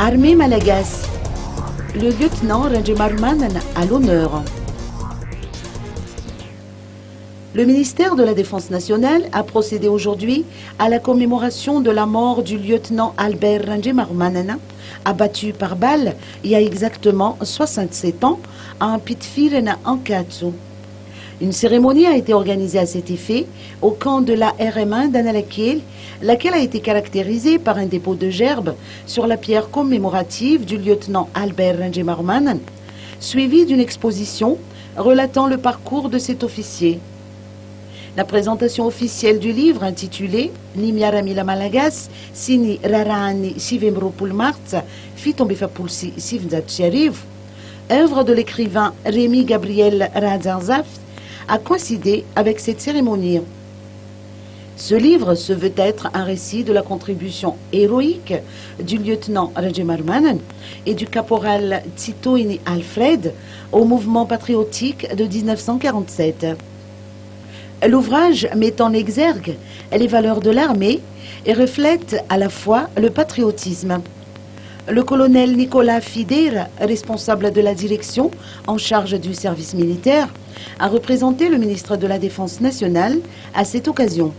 Armée malagasy, le lieutenant Randje Marmanen à l'honneur. Le ministère de la Défense nationale a procédé aujourd'hui à la commémoration de la mort du lieutenant Albert Randje Marmanen, abattu par balle il y a exactement 67 ans à Pitfiren en Katsu. Une cérémonie a été organisée à cet effet au camp de la RM1 d'Analakil, laquelle a été caractérisée par un dépôt de gerbes sur la pierre commémorative du lieutenant Albert Randje Marmanen, suivie d'une exposition relatant le parcours de cet officier. La présentation officielle du livre intitulé Nimiaramila Malagas, Sini Rarani Sivemropulmartsa, Fitombefapulsi Sivnzatsiariv, œuvre de l'écrivain Rémi Gabriel Radzarzaf, a coïncidé avec cette cérémonie. Ce livre se veut être un récit de la contribution héroïque du lieutenant Randje Marmanen et du caporal Tsitoini Alfred au mouvement patriotique de 1947. L'ouvrage met en exergue les valeurs de l'armée et reflète à la fois le patriotisme. Le colonel Nicolas Fider, responsable de la direction en charge du service militaire, a représenté le ministre de la Défense nationale à cette occasion.